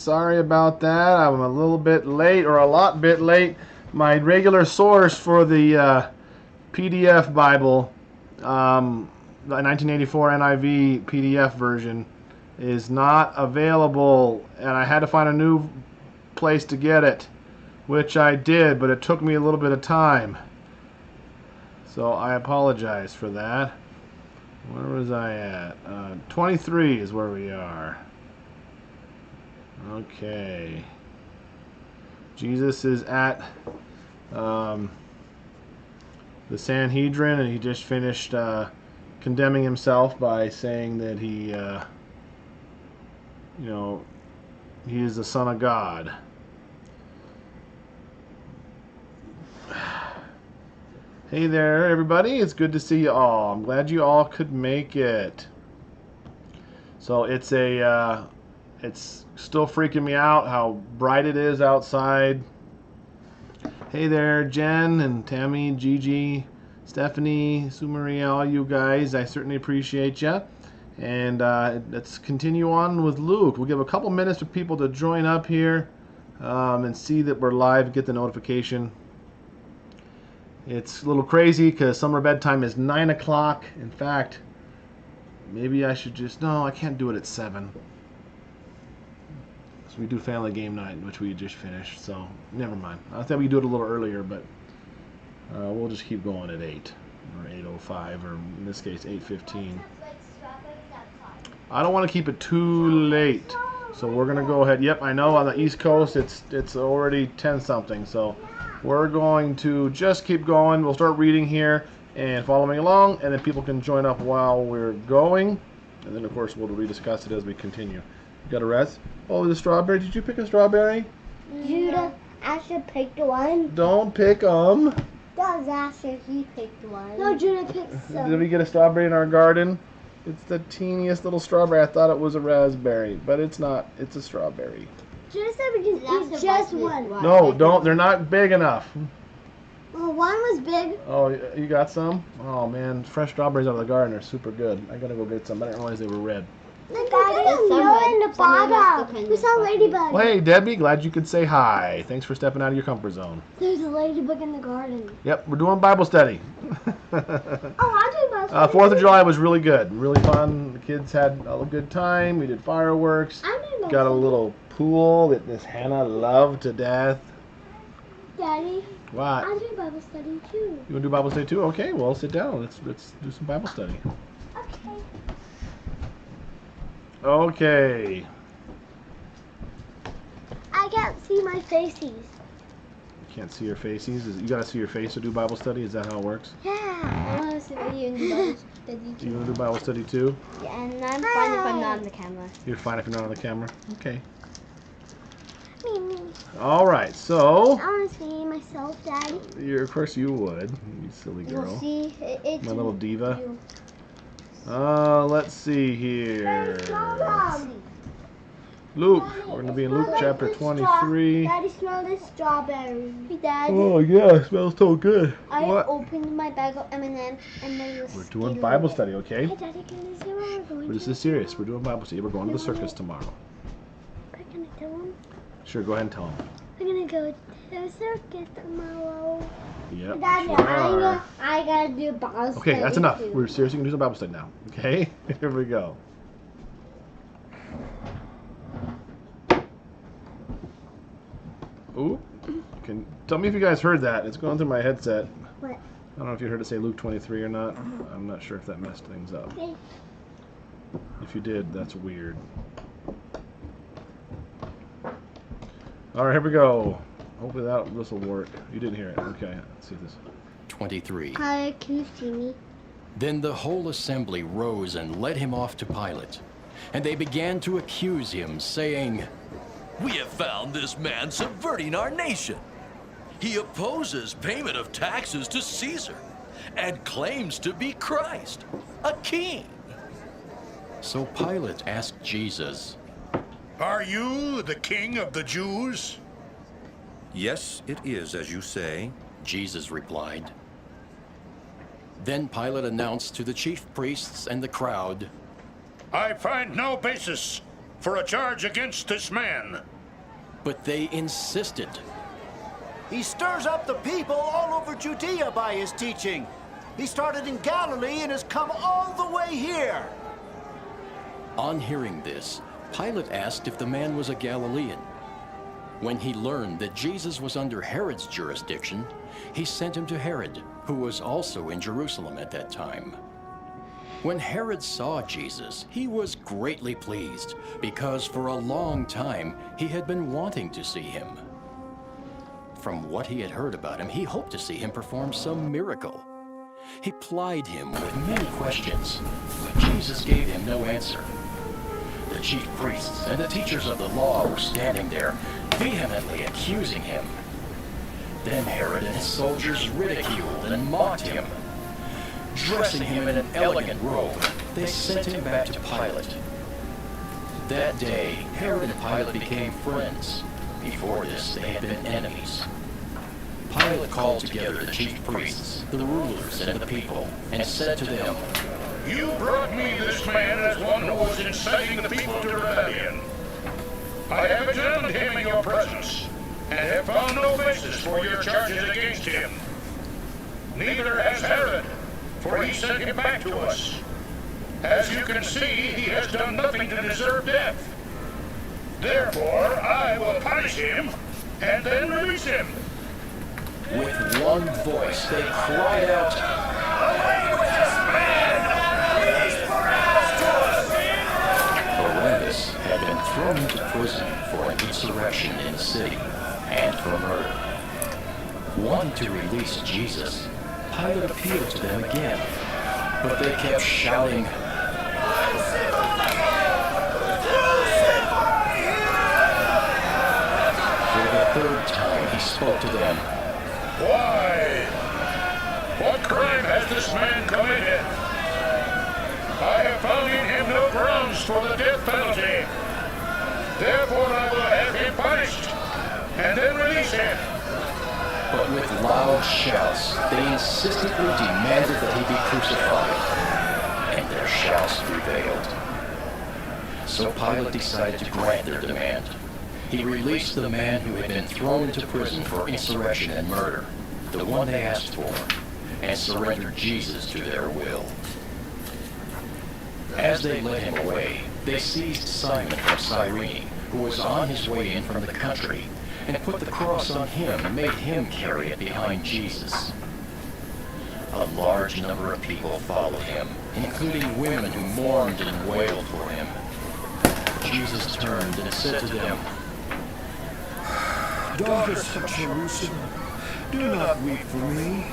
Sorry about that. I'm a little bit late, or a lot bit late. My regular source for the PDF Bible, the 1984 NIV PDF version, is not available, and I had to find a new place to get it, which I did, but it took me a little bit of time. So I apologize for that. Where was I at? 23 is where we are. Okay. Jesus is at the Sanhedrin, and he just finished condemning himself by saying that he is the Son of God. Hey there, everybody. It's good to see you all. I'm glad you all could make it. So it's still freaking me out how bright it is outside. Hey there, Jen and Tammy, Gigi, Stephanie, Sue Maria, all you guys. I certainly appreciate you. And let's continue on with Luke. We'll give a couple minutes for people to join up here and see that we're live, get the notification. It's a little crazy because summer bedtime is 9 o'clock. In fact, maybe I should no, I can't do it at 7. So we do family game night, which we just finished, so never mind. I thought we could do it a little earlier, but we'll just keep going at 8 or 8:05, or in this case 8:15. I don't want to keep it too late, so we're gonna go ahead. Yep, I know on the East Coast it's already 10 something, so we're going to just keep going. We'll start reading here and following along, and then people can join up while we're going, and then of course we'll rediscuss it as we continue. You got a rest? Oh, the strawberry. Did you pick a strawberry? Judah, Asher picked one. Don't pick them. That was Asher, he picked one. No, Judah picked some. Did we get a strawberry in our garden? It's the teeniest little strawberry. I thought it was a raspberry, but it's not. It's a strawberry. Judah said we can eat just one. No, don't. They're not big enough. Well, one was big. Oh, you got some? Oh, man. Fresh strawberries out of the garden are super good. I got to go get some. I didn't realize they were red. Look at them in the bottom. We saw a ladybug. Well, hey, Debbie, glad you could say hi. Thanks for stepping out of your comfort zone. There's a ladybug in the garden. Yep, we're doing Bible study. Oh, I do Bible study. 4th of July was really good. Really fun. The kids had a good time. We did fireworks. Got a little pool that Miss Hannah loved to death. Daddy. What? I do Bible study too. You want to do Bible study too? Okay, well, sit down. Let's do some Bible study. Okay. Okay. I can't see my faces. You can't see your faces? You got to see your face to do Bible study? Is that how it works? Yeah. I want to see you in Bible study too. You want to do Bible study too? Yeah, and I'm fine if I'm not on the camera. You're fine if you're not on the camera? Okay. Me. All right, so... I want to see myself, Daddy. Of course you would, you silly girl. You'll see. It's My little diva. You. Let's see here. Luke. We're going to be in Luke chapter 23. Daddy, smell this strawberry. Daddy. Oh, yeah, it smells so good. I What? opened my bag of M&M and then We're doing Bible study, okay? Hey, Daddy, can you see where we're going? But this is serious. We're doing Bible study. We're going to the circus tomorrow. Can I tell him? Sure, go ahead and tell them. We're going to go to the circus tomorrow. Yep. Daddy, sure. I got to do Bible study. Okay, that's enough. Too. We're seriously going to do some Bible study now. Okay? Here we go. Ooh. Tell me if you guys heard that. It's going through my headset. What? I don't know if you heard it say Luke 23 or not. I'm not sure if that messed things up. Okay. If you did, that's weird. All right, here we go. Hopefully this will work. You didn't hear it. Okay, let's see this. 23. Hi, can you see me? Then the whole assembly rose and led him off to Pilate. And they began to accuse him, saying, "We have found this man subverting our nation. He opposes payment of taxes to Caesar and claims to be Christ, a king." So Pilate asked Jesus, "Are you the king of the Jews?" "Yes, it is as you say." Jesus replied. Then Pilate announced to the chief priests and the crowd, "I find no basis for a charge against this man. But they insisted. He stirs up the people all over Judea by his teaching. He started in Galilee and has come all the way here. On hearing this, Pilate asked if the man was a Galilean. When he learned that Jesus was under Herod's jurisdiction, he sent him to Herod, who was also in Jerusalem at that time. When Herod saw Jesus, he was greatly pleased, because for a long time he had been wanting to see him. From what he had heard about him, he hoped to see him perform some miracle. He plied him with many questions, but Jesus gave him no answer. The chief priests and the teachers of the law were standing there, vehemently accusing him. Then Herod and his soldiers ridiculed and mocked him. Dressing him in an elegant robe, they sent him back to Pilate. That day, Herod and Pilate became friends. Before this, they had been enemies. Pilate called together the chief priests, the rulers, and the people, and said to them, You brought me this man as one who was inciting the people to rebellion. I have examined him in your presence, and have found no basis for your charges against him. Neither has Herod, for he sent him back to us. As you can see, he has done nothing to deserve death. Therefore, I will punish him, and then release him. With one voice, they cried out, Barabbas had been thrown into prison for an insurrection in the city and for murder. Wanting to release Jesus, Pilate appealed to them again, but they kept shouting, For the third time he spoke to them, Why? What crime has this man committed? I have found in him no grounds for the death penalty. Therefore I will have him punished, and then release him. But with loud shouts, they insistently demanded that he be crucified, and their shouts prevailed. So Pilate decided to grant their demand. He released the man who had been thrown into prison for insurrection and murder, the one they asked for, and surrendered Jesus to their will. As they led him away, they seized Simon from Cyrene, who was on his way in from the country, and put the cross on him and made him carry it behind Jesus. A large number of people followed him, including women who mourned and wailed for him. Jesus turned and said to them, Daughters of Jerusalem, do not weep for me.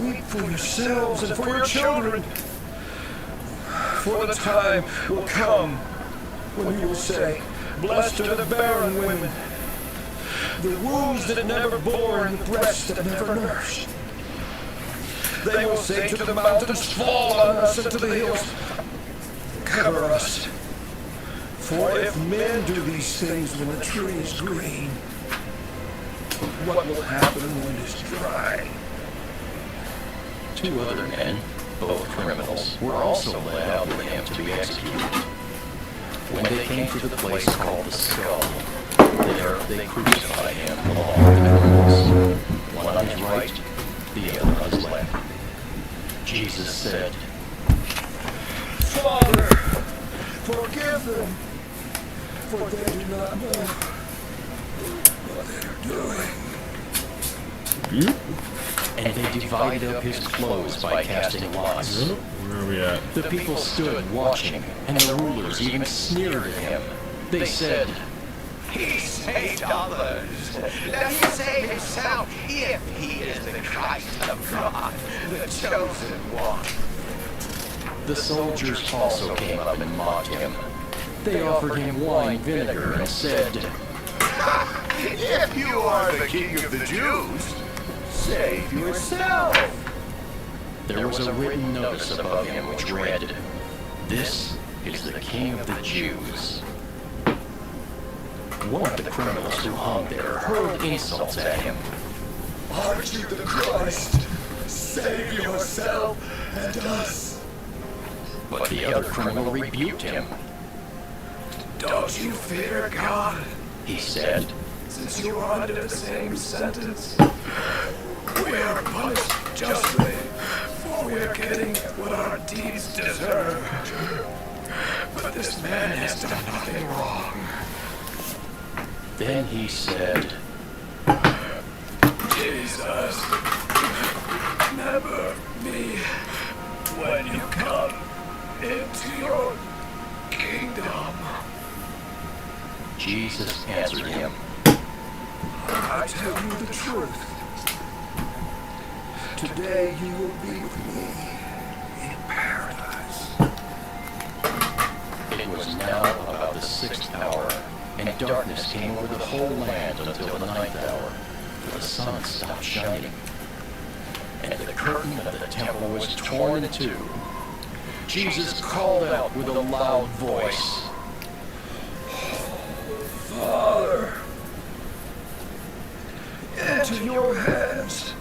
Weep for yourselves and for your children. For the time will come when you will say, Blessed are the barren women, the wombs that never bore and the breasts that never nursed. They will say to the mountains, Fall on us, and to the hills, Cover us. For if men do these things when the tree is green, what will happen when it is dry? Two other men, both criminals, were also led out with him to be executed. When they came to the place called the Skull, there they crucified him along with the criminals, one on his right, the other on his left. Jesus said, Father, forgive them, for they do not know what they are doing. And they divided up his clothes by casting lots. Where are we at? The people stood watching, and the rulers even sneered at him. They said, He saved others. Let him save himself if he is the Christ of God, the chosen one. The soldiers also came up and mocked him. They offered him wine vinegar and said, If you are the King of the Jews, save yourself. There was a written notice above him which read, This is the King of the Jews. One of the criminals who hung there hurled insults at him. Aren't you the Christ? Save yourself and us. But the other criminal rebuked him. Don't you fear God? He said. Since you are under the same sentence, we are punished justly, for we are getting what our deeds deserve. But this man has done nothing wrong. Then he said, Jesus, remember me when you come into your kingdom. Jesus answered him, I tell you the truth. Today you will be with me in paradise. It was now about the 6th hour, and darkness came over the whole land until the 9th hour, for the sun stopped shining. And the curtain of the temple was torn in two. Jesus called out with a loud voice, Father, into your hands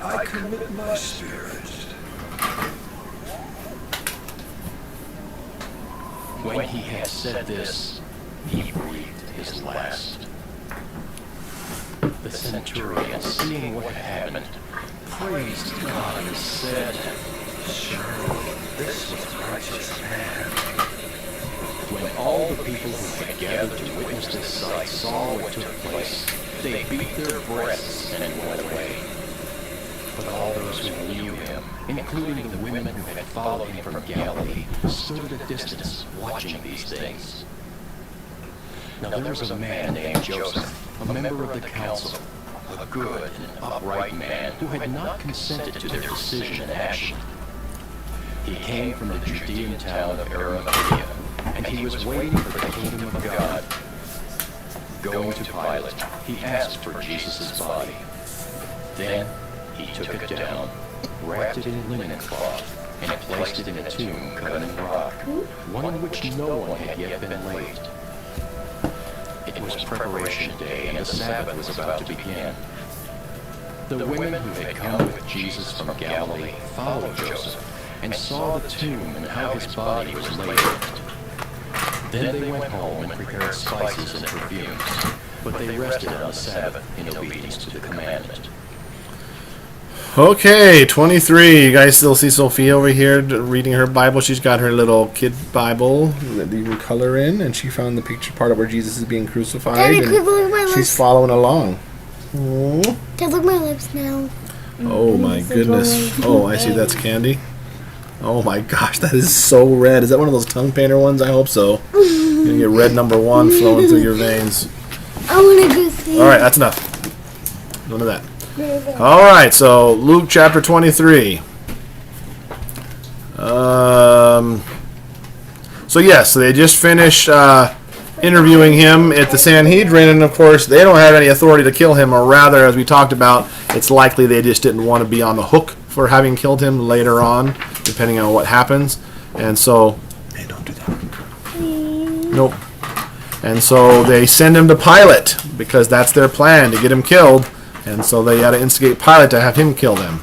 I commit my spirit. When he had said this, he breathed his last. The centurion, seeing what had happened, praised God and said, Surely this was a righteous man. When all the people who had gathered to witness this sight saw what took place, they beat their breasts and went away. But all those who knew him, including the women who had followed him from Galilee, stood at a distance watching these things. Now there was a man named Joseph, a member of the council, a good and upright man who had not consented to their decision and action. He came from the Judean town of Arimathea, and he was waiting for the kingdom of God. Going to Pilate, he asked for Jesus' body. Then he took it down, wrapped it in linen cloth, and placed it in a tomb cut in rock, one in which no one had yet been laid. It was preparation day, and the Sabbath was about to begin. The women who had come with Jesus from Galilee followed Joseph and saw the tomb and how his body was laid. Then they went home and prepared spices and perfumes, but they rested on the Sabbath in obedience to the commandment. Okay, 23. You guys still see Sophia over here reading her Bible. She's got her little kid Bible that you can color in, and she found the picture part of where Jesus is being crucified. Daddy, and look at my lips. she's following along. Dad, look at my lips now. Oh my goodness. Oh, I see. That's candy. Oh my gosh, that is so red. Is that one of those tongue painter ones? I hope so. You're going to get red number 1 flowing through your veins. I want to go see. Alright, that's enough. None of that. Alright, so Luke chapter 23. So they just finished interviewing him at the Sanhedrin, and of course they don't have any authority to kill him, or rather, as we talked about, it's likely they just didn't want to be on the hook for having killed him later on, depending on what happens. And so, hey, don't do that. Nope. And so they send him to Pilate, because that's their plan, to get him killed. And so they had to instigate Pilate to have him kill them.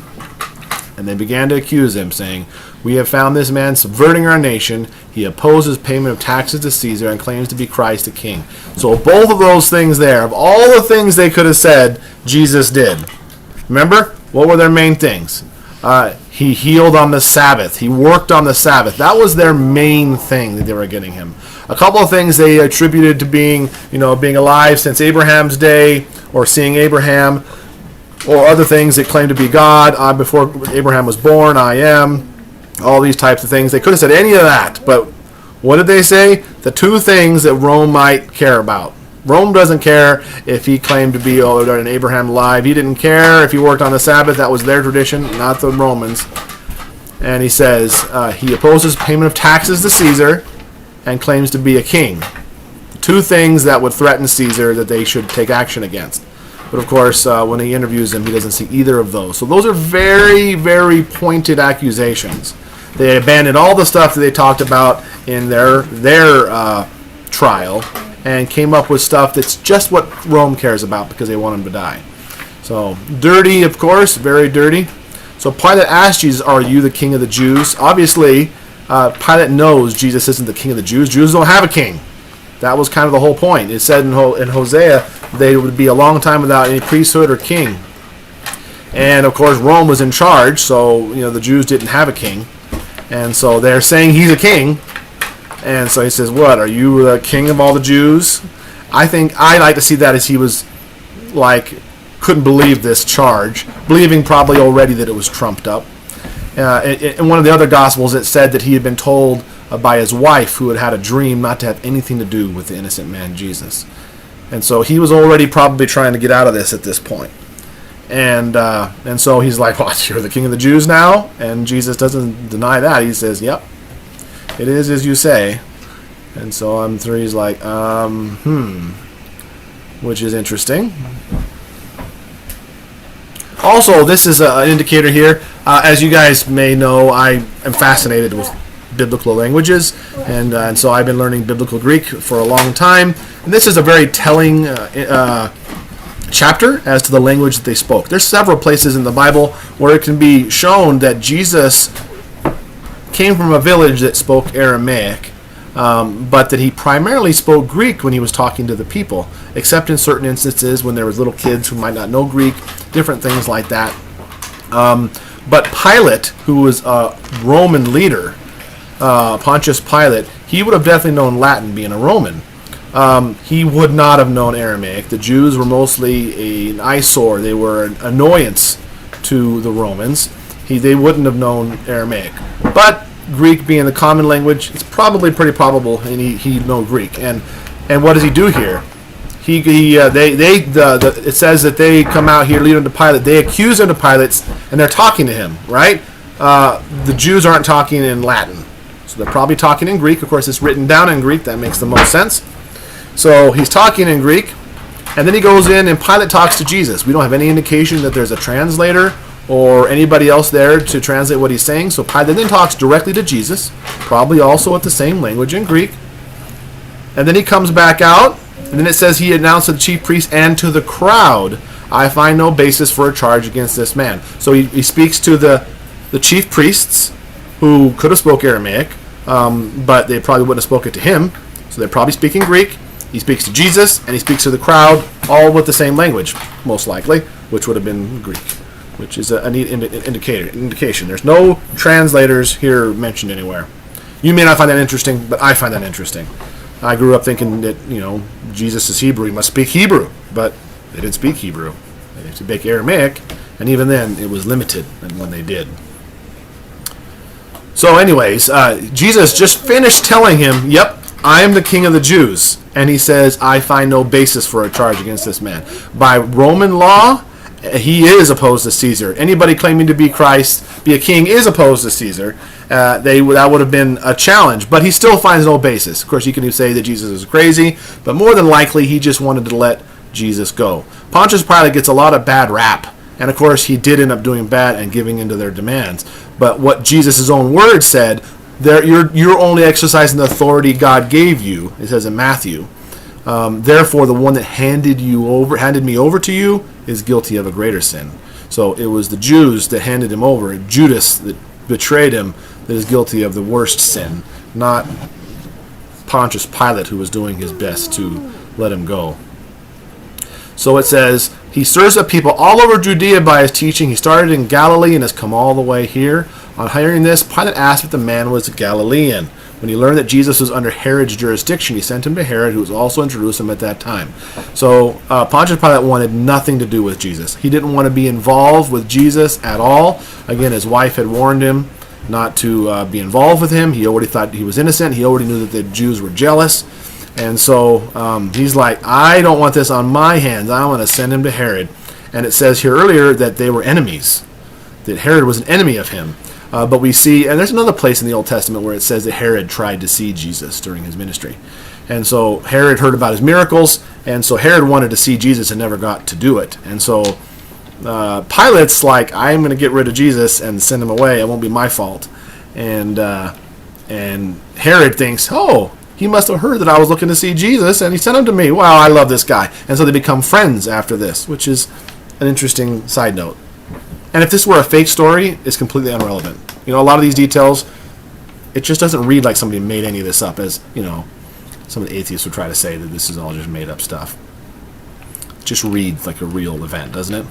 And they began to accuse him, saying, "We have found this man subverting our nation. He opposes payment of taxes to Caesar and claims to be Christ the King." So both of those things there, of all the things they could have said, Jesus did. Remember? What were their main things? He healed on the Sabbath. He worked on the Sabbath. That was their main thing that they were getting him. A couple of things they attributed to being alive since Abraham's day, or seeing Abraham, or other things that claim to be God. Before Abraham was born, I am. All these types of things. They could have said any of that, but what did they say? The two things that Rome might care about. Rome doesn't care if he claimed to be an Abraham alive. He didn't care if he worked on the Sabbath. That was their tradition, not the Romans. And he says he opposes payment of taxes to Caesar and claims to be a king. Two things that would threaten Caesar that they should take action against. But of course, when he interviews him, he doesn't see either of those. So those are very, very pointed accusations. They abandoned all the stuff that they talked about in their trial and came up with stuff that's just what Rome cares about, because they want him to die. So dirty, of course, very dirty. So Pilate asked Jesus, "Are you the king of the Jews?" Obviously, Pilate knows Jesus isn't the king of the Jews. Jews don't have a king. That was kind of the whole point. It said in Hosea they would be a long time without any priesthood or king. And, of course, Rome was in charge, so, the Jews didn't have a king. And so they're saying he's a king. And so he says, what, are you the king of all the Jews? I like to see that as he was, couldn't believe this charge, believing probably already that it was trumped up. In one of the other Gospels, it said that he had been told by his wife, who had had a dream, not to have anything to do with the innocent man Jesus. And so he was already probably trying to get out of this at this point. And so he's like, what, you're the king of the Jews now? And Jesus doesn't deny that. He says, yep, it is as you say. And so he's like, which is interesting. Also, this is an indicator here. As you guys may know, I am fascinated with biblical languages, and so I've been learning biblical Greek for a long time. And this is a very telling chapter as to the language that they spoke. There's several places in the Bible where it can be shown that Jesus came from a village that spoke Aramaic, but that he primarily spoke Greek when he was talking to the people, except in certain instances when there was little kids who might not know Greek, different things like that. But Pilate, who was a Roman leader, Pontius Pilate, he would have definitely known Latin, being a Roman. He would not have known Aramaic. The Jews were mostly an eyesore. They were an annoyance to the Romans. They wouldn't have known Aramaic. But Greek being the common language, it's probably pretty probable he'd know Greek. And what does he do here? It says that they come out here, lead him to Pilate. They accuse him to Pilate, and they're talking to him, right? The Jews aren't talking in Latin, so they're probably talking in Greek. Of course, it's written down in Greek. That makes the most sense. So he's talking in Greek, and then he goes in, and Pilate talks to Jesus. We don't have any indication that there's a translator or anybody else there to translate what he's saying. So Pilate then talks directly to Jesus, probably also at the same language in Greek. And then he comes back out, and then it says he announced to the chief priests and to the crowd, I find no basis for a charge against this man. So he speaks to the chief priests, who could have spoke Aramaic, but they probably wouldn't have spoken to him. So they're probably speaking Greek. He speaks to Jesus, and he speaks to the crowd, all with the same language, most likely, which would have been Greek, which is a neat indication. There's no translators here mentioned anywhere. You may not find that interesting, but I find that interesting. I grew up thinking that, Jesus is Hebrew, he must speak Hebrew, but they didn't speak Hebrew. They speak Aramaic, and even then it was limited when they did. So anyways, Jesus just finished telling him, yep, I am the king of the Jews. And he says, I find no basis for a charge against this man. By Roman law, he is opposed to Caesar. Anybody claiming to be Christ, be a king, is opposed to Caesar. That would have been a challenge, but he still finds no basis. Of course, you can say that Jesus is crazy, but more than likely, he just wanted to let Jesus go. Pontius Pilate gets a lot of bad rap, and of course, he did end up doing bad and giving into their demands. But what Jesus' own words said, you're only exercising the authority God gave you, it says in Matthew. Therefore, the one that handed me over to you is guilty of a greater sin. So it was the Jews that handed him over, Judas that betrayed him, that is guilty of the worst sin, not Pontius Pilate, who was doing his best to let him go. So it says, he stirs up people all over Judea by his teaching. He started in Galilee and has come all the way here. On hearing this, Pilate asked if the man was a Galilean. When he learned that Jesus was under Herod's jurisdiction, he sent him to Herod, who was also in Jerusalem at that time. So Pontius Pilate wanted nothing to do with Jesus. He didn't want to be involved with Jesus at all. Again, his wife had warned him not to be involved with him. He already thought he was innocent. He already knew that the Jews were jealous. And so he's like, I don't want this on my hands. I want to send him to Herod. And it says here earlier that they were enemies, that Herod was an enemy of him. But we see, and there's another place in the Old Testament where it says that Herod tried to see Jesus during his ministry. And so Herod heard about his miracles, and so Herod wanted to see Jesus and never got to do it. And so Pilate's like, I'm going to get rid of Jesus and send him away. It won't be my fault. And Herod thinks, oh, he must have heard that I was looking to see Jesus, and he sent him to me. Wow, I love this guy. And so they become friends after this, which is an interesting side note. And if this were a fake story, it's completely irrelevant. A lot of these details, it just doesn't read like somebody made any of this up as, some of the atheists would try to say that this is all just made up stuff. Just reads like a real event, doesn't it?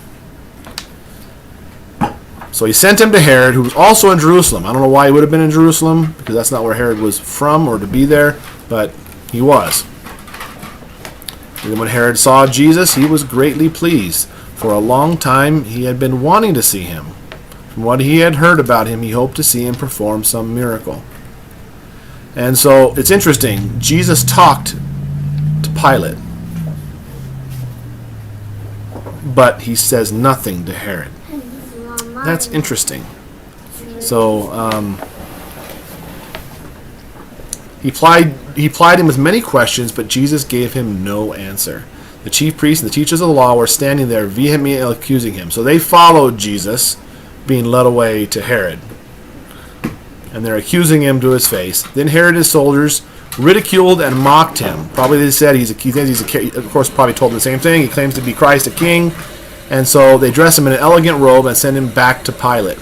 So he sent him to Herod, who was also in Jerusalem. I don't know why he would have been in Jerusalem, because that's not where Herod was from or to be there, but he was. And then when Herod saw Jesus, he was greatly pleased. For a long time he had been wanting to see him. From what he had heard about him, he hoped to see him perform some miracle. And so it's interesting. Jesus talked to Pilate, but he says nothing to Herod. That's interesting. So he plied him with many questions, but Jesus gave him no answer. The chief priests and the teachers of the law were standing there vehemently accusing him. So they followed Jesus being led away to Herod. And they're accusing him to his face. Then Herod and his soldiers ridiculed and mocked him. Probably they said of course probably told him the same thing. He claims to be Christ, a king. And so they dress him in an elegant robe and send him back to Pilate.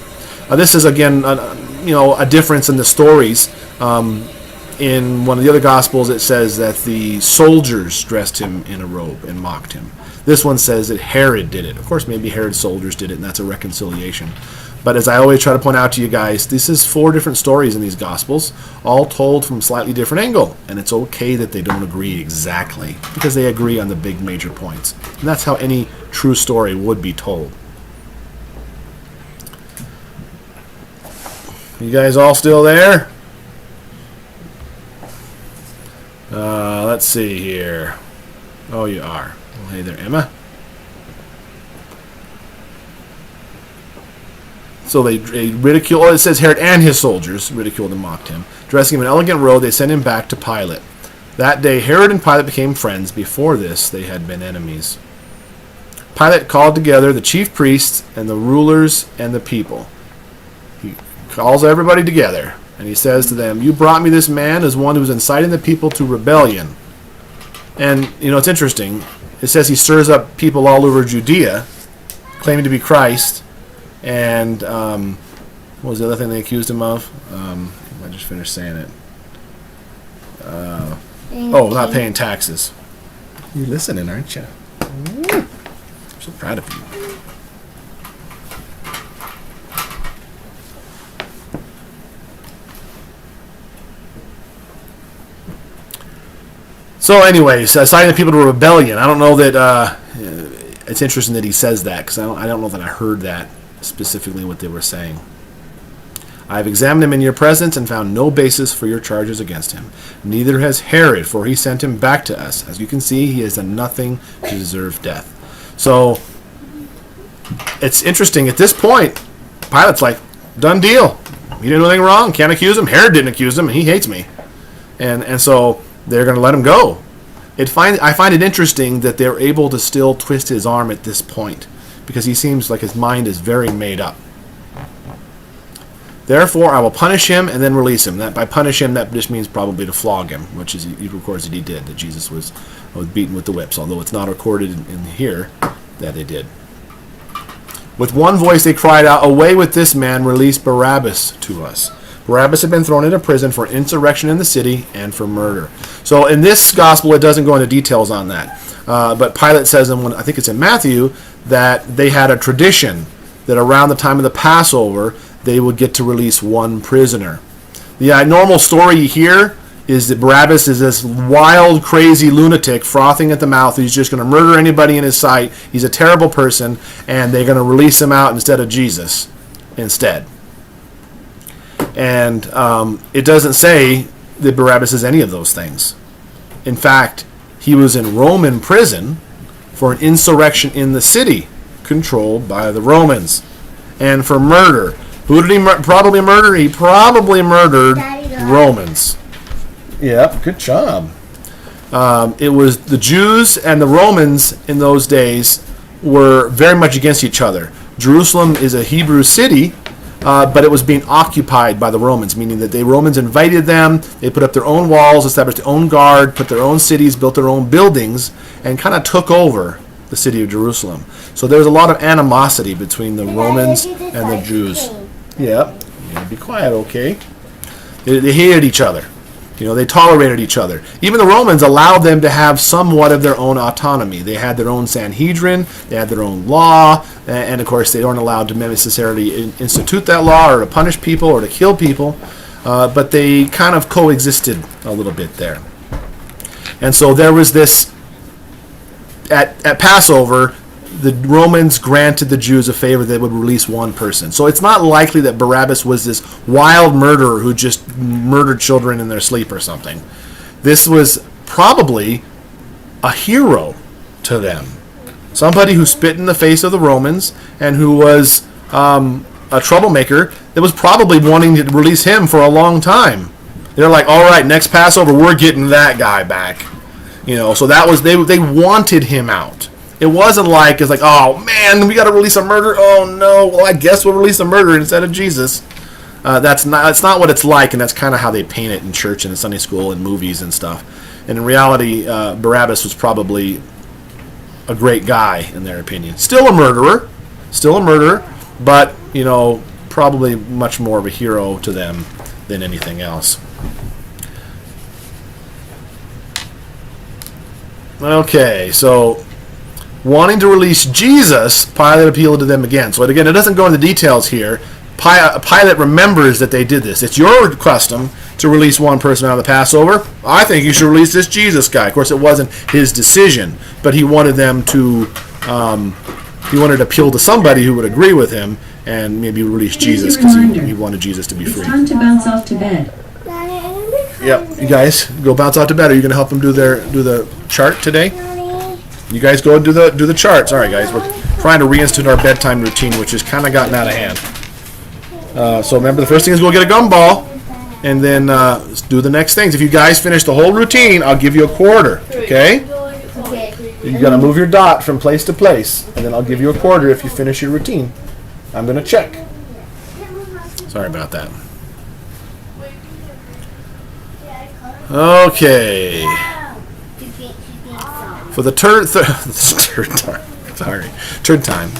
This is again, a difference in the stories. In one of the other Gospels, it says that the soldiers dressed him in a robe and mocked him. This one says that Herod did it. Of course, maybe Herod's soldiers did it, and that's a reconciliation. But as I always try to point out to you guys, this is 4 different stories in these Gospels, all told from a slightly different angle. And it's okay that they don't agree exactly, because they agree on the big major points. And that's how any true story would be told. You guys all still there? Let's see here. Oh, you are. Well, hey there, Emma. So they ridiculed, it says Herod and his soldiers ridiculed and mocked him. Dressing him in an elegant robe, they sent him back to Pilate. That day, Herod and Pilate became friends. Before this, they had been enemies. Pilate called together the chief priests and the rulers and the people. He calls everybody together, and he says to them, "You brought me this man as one who was inciting the people to rebellion." And, it's interesting. It says he stirs up people all over Judea, claiming to be Christ. And what was the other thing they accused him of? I just finished saying it. Not paying taxes. You're listening, aren't you? I'm so proud of you. So anyways, citing the people to rebellion. I don't know that it's interesting that he says that, because I don't know that I heard that specifically what they were saying. "I have examined him in your presence and found no basis for your charges against him. Neither has Herod, for he sent him back to us. As you can see, he has done nothing to deserve death." So it's interesting. At this point, Pilate's like, done deal. He didn't do anything wrong. Can't accuse him. Herod didn't accuse him, and he hates me. And so they're going to let him go. I find it interesting that they're able to still twist his arm at this point, because he seems like his mind is very made up. "Therefore, I will punish him and then release him." That by punish him, that just means probably to flog him, which is he records that he did. That Jesus was beaten with the whips, although it's not recorded in here that they did. With one voice they cried out, "Away with this man! Release Barabbas to us." Barabbas had been thrown into prison for insurrection in the city and for murder. So in this gospel, it doesn't go into details on that. But Pilate says, I think it's in Matthew, that they had a tradition that around the time of the Passover, they would get to release one prisoner. The normal story you hear is that Barabbas is this wild, crazy lunatic frothing at the mouth. He's just going to murder anybody in his sight. He's a terrible person, and they're going to release him out instead of Jesus instead. And it doesn't say that Barabbas is any of those things. In fact, he was in Roman prison for an insurrection in the city controlled by the Romans, and for murder. Who did he probably murder? He probably murdered Romans. Yep, good job. It was the Jews and the Romans in those days were very much against each other. Jerusalem is a Hebrew city, but it was being occupied by the Romans, meaning that the Romans invited them, they put up their own walls, established their own guard, put their own cities, built their own buildings, and kind of took over the city of Jerusalem. So there was a lot of animosity between the Romans and the Jews. Yep, be quiet, okay? They hated each other. They tolerated each other. Even the Romans allowed them to have somewhat of their own autonomy. They had their own Sanhedrin, they had their own law, and of course they weren't allowed to necessarily institute that law or to punish people or to kill people, but they kind of coexisted a little bit there. And so there was this, at Passover, the Romans granted the Jews a favor that they would release one person. So it's not likely that Barabbas was this wild murderer who just murdered children in their sleep or something. This was probably a hero to them. Somebody who spit in the face of the Romans and who was a troublemaker that was probably wanting to release him for a long time. They're like, all right, next Passover, we're getting that guy back. So that was, they wanted him out. It wasn't like, it's like, oh man, we got to release a murderer. Oh no, well I guess we'll release a murderer instead of Jesus. That's not what it's like, and that's kind of how they paint it in church and in Sunday school and movies and stuff. And in reality, Barabbas was probably a great guy in their opinion. Still a murderer, but probably much more of a hero to them than anything else. Okay, so wanting to release Jesus, Pilate appealed to them again. So again, it doesn't go into details here. Pilate remembers that they did this. It's your custom to release one person out of the Passover. I think you should release this Jesus guy. Of course, it wasn't his decision, but he wanted them to. He wanted to appeal to somebody who would agree with him and maybe release Jesus because he wanted Jesus to be free. It's time to bounce off to bed. Yep, you guys go bounce off to bed. Are you going to help them do the chart today? You guys go do the charts. All right, guys, we're trying to reinstitute our bedtime routine, which has kind of gotten out of hand. So remember, the first thing is go get a gumball, and then do the next things. If you guys finish the whole routine, I'll give you a quarter. Okay? You got to move your dot from place to place, and then I'll give you a quarter if you finish your routine. I'm going to check. Sorry about that. Okay. For the third time.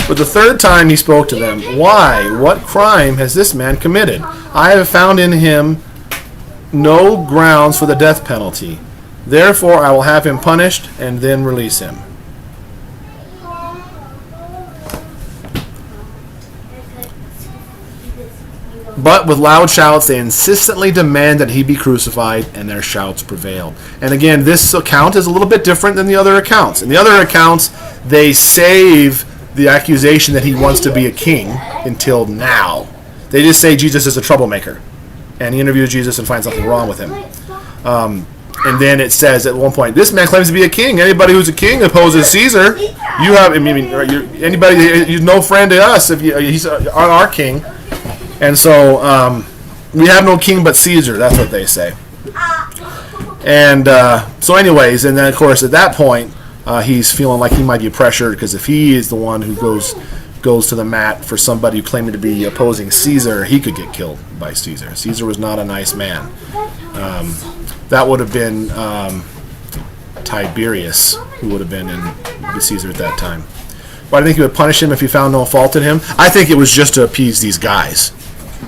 For the third time he spoke to them. Why? What crime has this man committed? I have found in him no grounds for the death penalty. Therefore I will have him punished and then release him. But with loud shouts, they insistently demand that he be crucified, and their shouts prevailed. And again, this account is a little bit different than the other accounts. In the other accounts, they save the accusation that he wants to be a king until now. They just say Jesus is a troublemaker, and he interviews Jesus and finds something wrong with him. And then it says at one point, this man claims to be a king. Anybody who's a king opposes Caesar. You have, anybody, you're no friend to us if he's our king. And so we have no king but Caesar. That's what they say. And so anyways, and then of course at that point he's feeling like he might be pressured, because if he is the one who goes to the mat for somebody claiming to be opposing Caesar, he could get killed by Caesar. Caesar was not a nice man. That would have been Tiberius, who would have been in Caesar at that time. Why do you think he would punish him if he found no fault in him? I think it was just to appease these guys.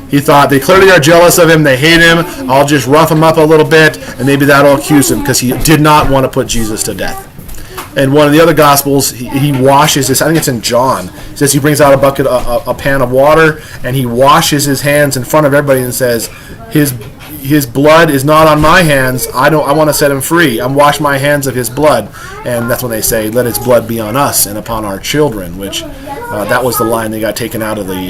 He thought they clearly are jealous of him, they hate him, I'll just rough him up a little bit, and maybe that'll accuse him, because he did not want to put Jesus to death. And one of the other Gospels, he washes his, I think it's in John, it says he brings out a pan of water, and he washes his hands in front of everybody and says, his blood is not on my hands, I want to set him free, I'm wash my hands of his blood. And that's when they say, let his blood be on us and upon our children, which that was the line they got taken out of the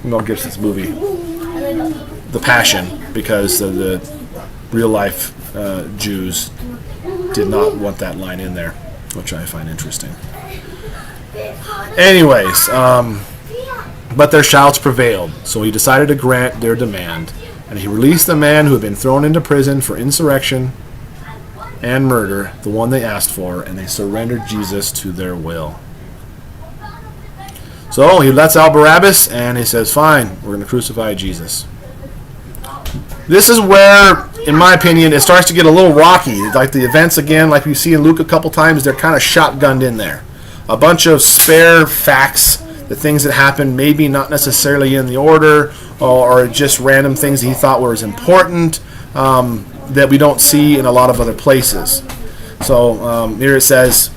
Mel Gibson's movie, The Passion, because the real life Jews did not want that line in there, which I find interesting. Anyways, but their shouts prevailed, so he decided to grant their demand, and he released the man who had been thrown into prison for insurrection and murder, the one they asked for, and they surrendered Jesus to their will. So he lets out Barabbas, and he says, fine, we're going to crucify Jesus. This is where, in my opinion, it starts to get a little rocky. Like the events, again, like we see in Luke a couple times, they're kind of shotgunned in there. A bunch of spare facts the things that happened maybe not necessarily in the order, or just random things that he thought were as important, that we don't see in a lot of other places. So here it says,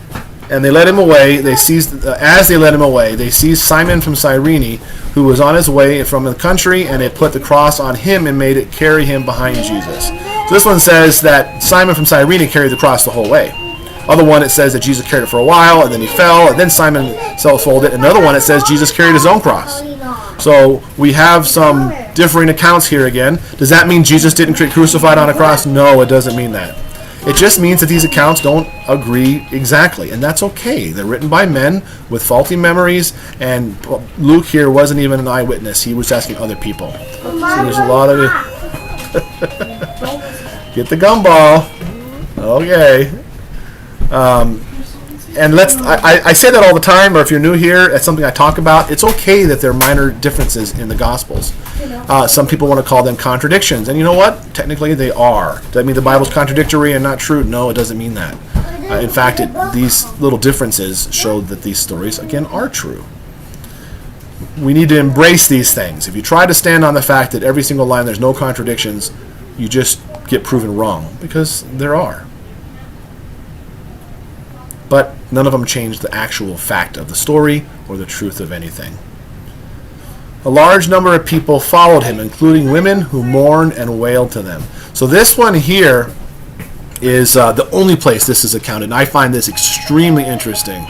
and they led him away. As they led him away, they seized Simon from Cyrene, who was on his way from the country, and they put the cross on him and made it carry him behind Jesus. So this one says that Simon from Cyrene carried the cross the whole way. Other one, it says that Jesus carried it for a while, and then he fell, and then Simon self-folded. Another one, it says Jesus carried his own cross. So we have some differing accounts here again. Does that mean Jesus didn't get crucified on a cross? No, it doesn't mean that. It just means that these accounts don't agree exactly, and that's okay. They're written by men with faulty memories, and Luke here wasn't even an eyewitness. He was asking other people. So there's a lot of... Get the gumball. Okay. And I say that all the time, or if you're new here, it's something I talk about. It's okay that there are minor differences in the Gospels. Some people want to call them contradictions, and you know what? Technically they are. Does that mean the Bible's contradictory and not true? No, it doesn't mean that. In fact, these little differences show that these stories, again, are true. We need to embrace these things. If you try to stand on the fact that every single line there's no contradictions, you just get proven wrong, because there are. But none of them change the actual fact of the story or the truth of anything. A large number of people followed him, including women who mourned and wailed to them. So this one here is the only place this is accounted, and I find this extremely interesting.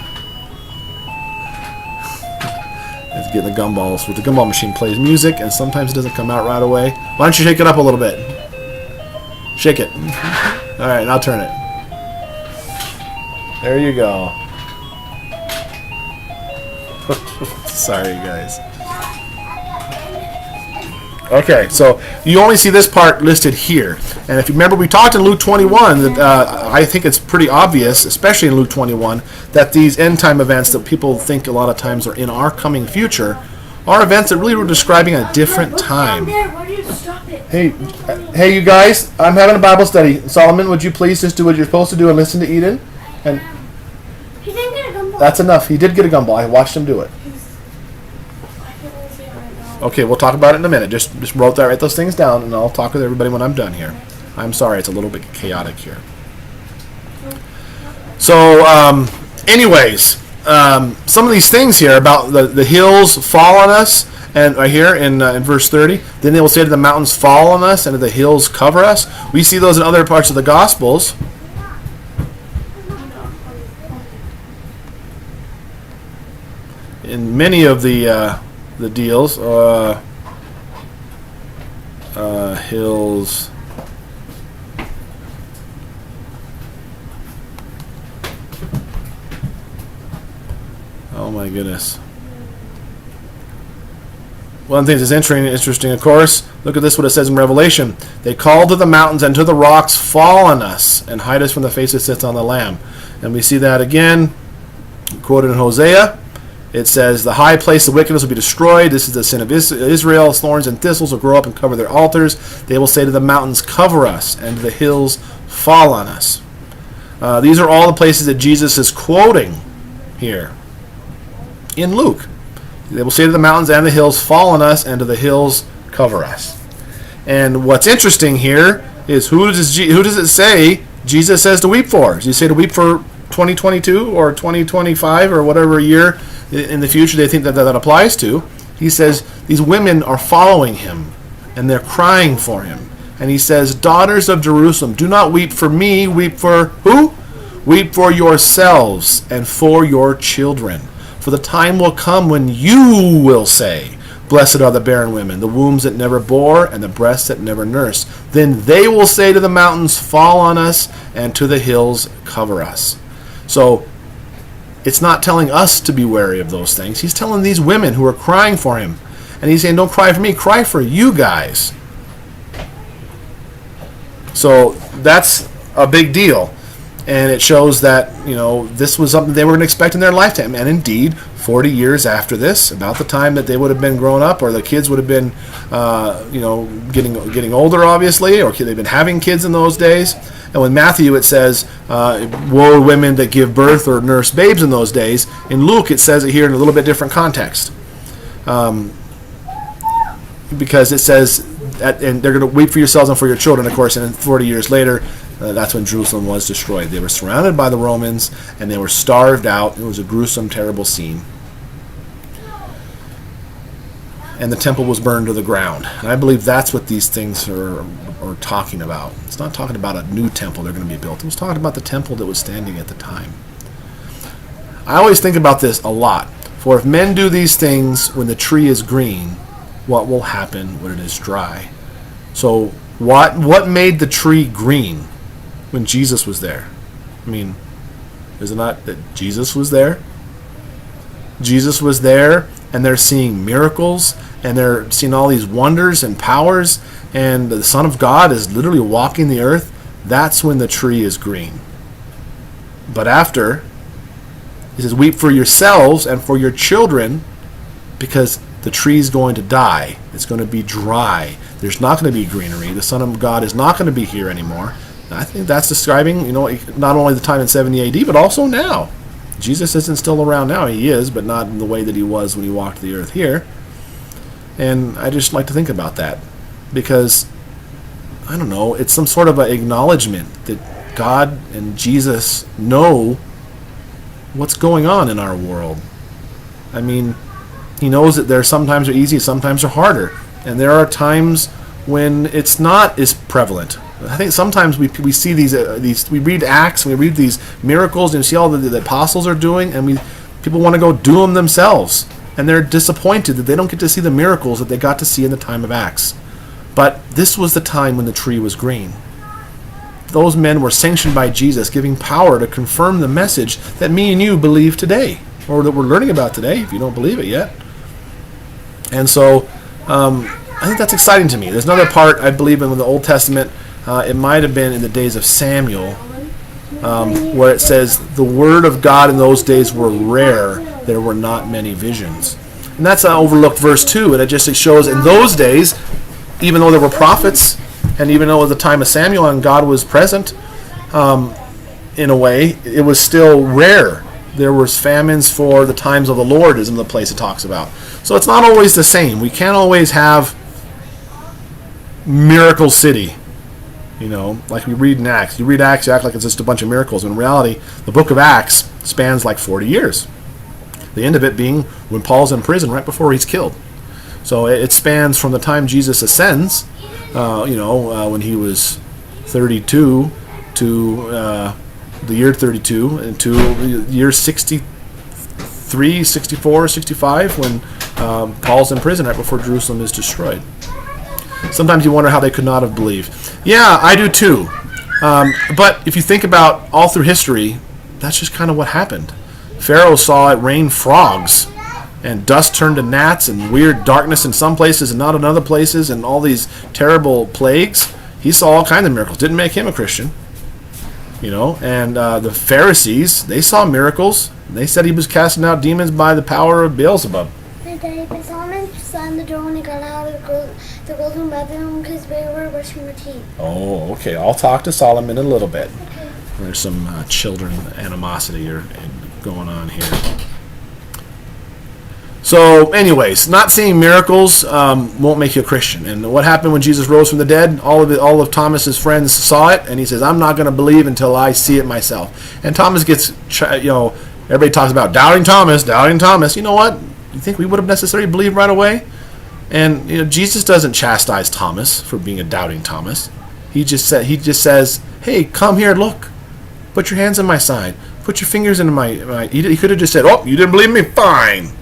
Let's get the gumballs. With the gumball machine plays music, and sometimes it doesn't come out right away. Why don't you shake it up a little bit? Shake it. All right, I'll turn it. There you go. Sorry, guys. Okay, so you only see this part listed here. And if you remember, we talked in Luke 21 that I think it's pretty obvious, especially in Luke 21, that these end-time events that people think a lot of times are in our coming future are events that really were describing a different time. Hey, you guys, I'm having a Bible study. Solomon, would you please just do what you're supposed to do and listen to Eden? And he didn't get a gumball. That's enough. He did get a gumball. I watched him do it. Okay, we'll talk about it in a minute. Just write those things down, and I'll talk with everybody when I'm done here. I'm sorry, it's a little bit chaotic here. So, anyways, some of these things here about the hills fall on us, and right here in verse 30, then they will say to the mountains, fall on us, and to the hills cover us. We see those in other parts of the Gospels. In many of the deals, hills, oh my goodness. One of the things that's interesting, of course, look at this, what it says in Revelation. They call to the mountains and to the rocks, fall on us, and hide us from the face that sits on the Lamb. And we see that again, quoted in Hosea. It says, the high place of wickedness will be destroyed. This is the sin of Israel. Thorns and thistles will grow up and cover their altars. They will say to the mountains, cover us, and to the hills, fall on us. These are all the places that Jesus is quoting here in Luke. They will say to the mountains and the hills, fall on us, and to the hills, cover us. And what's interesting here is who does it say Jesus says to weep for? Does he say to weep for 2022 or 2025 or whatever year in the future they think that applies to? He says these women are following him and they're crying for him. And he says, daughters of Jerusalem, do not weep for me, weep for who? Weep for yourselves and for your children. For the time will come when you will say, blessed are the barren women, the wombs that never bore, and the breasts that never nursed. Then they will say to the mountains, fall on us, and to the hills, cover us. So it's not telling us to be wary of those things. He's telling these women who are crying for him. And he's saying, don't cry for me, cry for you guys. So that's a big deal. And it shows that, this was something they were going to expect in their lifetime. And indeed, 40 years after this, about the time that they would have been grown up, or the kids would have been, getting older, obviously, or they've been having kids in those days. And with Matthew, it says, woe to women that give birth or nurse babes in those days. In Luke, it says it here in a little bit different context. Because it says, and they're going to weep for yourselves and for your children, of course, and then 40 years later, that's when Jerusalem was destroyed. They were surrounded by the Romans, and they were starved out. It was a gruesome, terrible scene. And the temple was burned to the ground. And I believe that's what these things are talking about. It's not talking about a new temple they're going to be built. It was talking about the temple that was standing at the time. I always think about this a lot. For if men do these things when the tree is green, what will happen when it is dry? So what made the tree green when Jesus was there? I mean, is it not that Jesus was there? Jesus was there, and they're seeing miracles, and they're seeing all these wonders and powers, and the Son of God is literally walking the earth. That's when the tree is green. But after, he says, weep for yourselves and for your children, because the tree is going to die. It's going to be dry. There's not going to be greenery. The Son of God is not going to be here anymore. And I think that's describing, not only the time in 70 AD, but also now. Jesus isn't still around now. He is, but not in the way that he was when he walked the earth here. And I just like to think about that because, I don't know, it's some sort of an acknowledgement that God and Jesus know what's going on in our world. I mean, he knows that there sometimes are easy, sometimes are harder. And there are times when it's not as prevalent. I think sometimes we see these we read Acts and we read these miracles and we see all the apostles are doing, and people want to go do them themselves, and they're disappointed that they don't get to see the miracles that they got to see in the time of Acts. But this was the time when the tree was green. Those men were sanctioned by Jesus, giving power to confirm the message that me and you believe today, or that we're learning about today, if you don't believe it yet. And so I think that's exciting to me. There's another part, I believe, in the Old Testament. It might have been in the days of Samuel, where it says, the word of God in those days were rare. There were not many visions. And that's an overlooked verse too. And it shows in those days, even though there were prophets, and even though at the time of Samuel and God was present, in a way, it was still rare. There was famines for the times of the Lord, is in the place it talks about. So it's not always the same. We can't always have Miracle City. Like we read in Acts. You read Acts, you act like it's just a bunch of miracles. In reality, the book of Acts spans like 40 years. The end of it being when Paul's in prison right before he's killed. So it spans from the time Jesus ascends, when he was 32, to the year 32, and to the year 63, 64, 65, when Paul's in prison right before Jerusalem is destroyed. Sometimes you wonder how they could not have believed. Yeah, I do too. But if you think about all through history, that's just kind of what happened. Pharaoh saw it rain frogs, and dust turned to gnats, and weird darkness in some places and not in other places, and all these terrible plagues. He saw all kinds of miracles. Didn't make him a Christian. And the Pharisees, they saw miracles. They said he was casting out demons by the power of Beelzebub. But Solomon slammed the door when he got out of the golden bedroom because they were brushing their teeth. Oh, okay. I'll talk to Solomon in a little bit. Okay. There's some children animosity going on here. So, anyways, not seeing miracles won't make you a Christian. And what happened when Jesus rose from the dead? All of Thomas's friends saw it, and he says, "I'm not going to believe until I see it myself." And Thomas gets, everybody talks about doubting Thomas, doubting Thomas. You know what? You think we would have necessarily believed right away? And Jesus doesn't chastise Thomas for being a doubting Thomas. He just says, "Hey, come here, look. Put your hands on my side. Put your fingers into my." He could have just said, "Oh, you didn't believe me? Fine."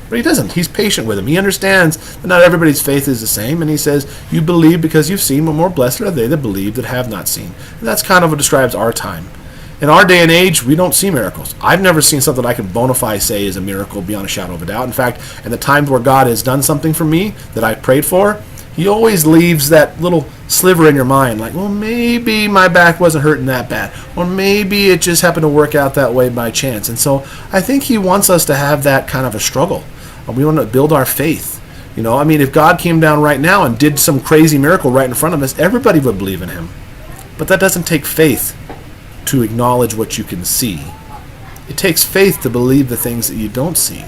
But he doesn't. He's patient with him. He understands that not everybody's faith is the same, and he says, "You believe because you've seen, but more blessed are they that believe that have not seen." And that's kind of what describes our time. In our day and age, we don't see miracles. I've never seen something I can bona fide say is a miracle beyond a shadow of a doubt. In fact, in the times where God has done something for me that I prayed for, He always leaves that little sliver in your mind, like, well, maybe my back wasn't hurting that bad, or maybe it just happened to work out that way by chance. And so I think he wants us to have that kind of a struggle. We want to build our faith. I mean, if God came down right now and did some crazy miracle right in front of us, everybody would believe in him. But that doesn't take faith to acknowledge what you can see. It takes faith to believe the things that you don't see.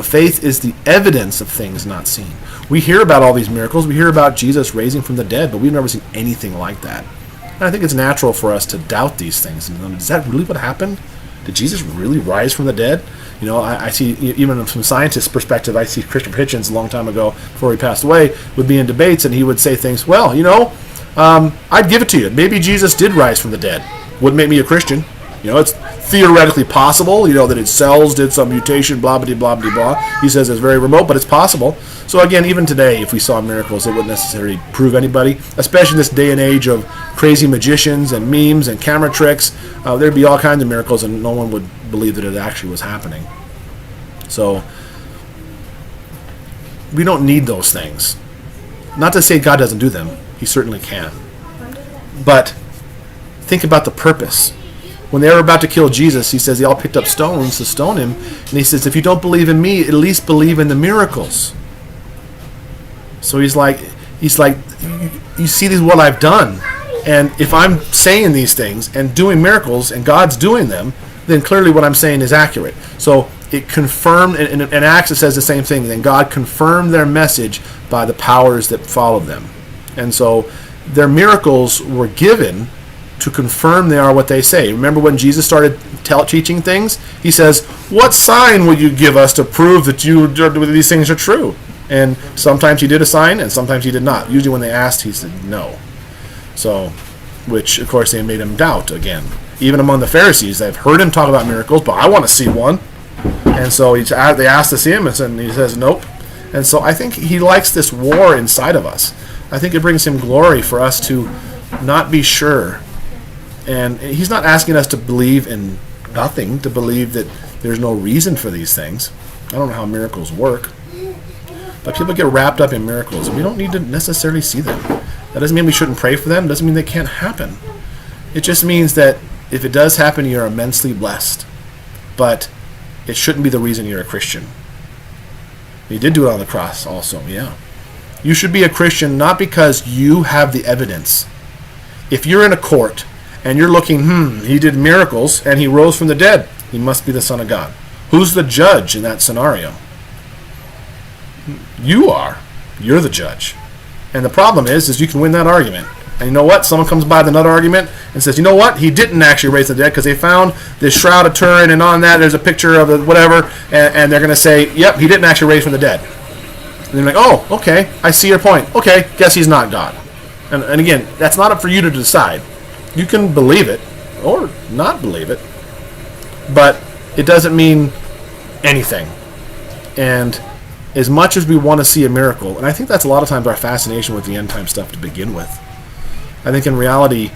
Faith is the evidence of things not seen. We hear about all these miracles. We hear about Jesus raising from the dead, but we've never seen anything like that. And I think it's natural for us to doubt these things. Is that really what happened? Did Jesus really rise from the dead? I see, even from a scientist's perspective, I see Christopher Hitchens a long time ago, before he passed away, would be in debates, and he would say things, well, I'd give it to you. Maybe Jesus did rise from the dead. Wouldn't make me a Christian. It's theoretically possible, that its cells did some mutation, blah, blah, blah, blah, blah. He says it's very remote, but it's possible. So again, even today, if we saw miracles, it wouldn't necessarily prove anybody, especially in this day and age of crazy magicians and memes and camera tricks. There'd be all kinds of miracles, and no one would believe that it actually was happening. So we don't need those things. Not to say God doesn't do them. He certainly can. But think about the purpose. When they were about to kill Jesus, he says they all picked up stones to stone him. And he says, if you don't believe in me, at least believe in the miracles. So he's like, you see what I've done. And if I'm saying these things and doing miracles and God's doing them, then clearly what I'm saying is accurate. So it confirmed, and Acts it says the same thing. Then God confirmed their message by the powers that followed them. And so their miracles were given to confirm they are what they say. Remember when Jesus started teaching things? He says, what sign will you give us to prove that these things are true? And sometimes he did a sign, and sometimes he did not. Usually when they asked, he said no. So, which, of course, they made him doubt again. Even among the Pharisees, they've heard him talk about miracles, but I want to see one. And so they asked to see him, and he says nope. And so I think he likes this war inside of us. I think it brings him glory for us to not be sure. And he's not asking us to believe in nothing, to believe that there's no reason for these things. I don't know how miracles work. But people get wrapped up in miracles, and we don't need to necessarily see them. That doesn't mean we shouldn't pray for them. It doesn't mean they can't happen. It just means that if it does happen, you're immensely blessed. But it shouldn't be the reason you're a Christian. He did do it on the cross also, yeah. You should be a Christian not because you have the evidence. If you're in a court and you're looking, he did miracles and he rose from the dead, he must be the Son of God. Who's the judge in that scenario? You are. You're the judge. And the problem is you can win that argument. And you know what? Someone comes by with another argument and says, you know what? He didn't actually raise the dead because they found this shroud of Turin, and on that there's a picture of the whatever, and they're going to say, yep, he didn't actually raise from the dead. And they're like, oh, okay, I see your point. Okay, guess he's not God. And again, that's not up for you to decide. You can believe it or not believe it, but it doesn't mean anything. And as much as we want to see a miracle, and I think that's a lot of times our fascination with the end time stuff to begin with. I think in reality,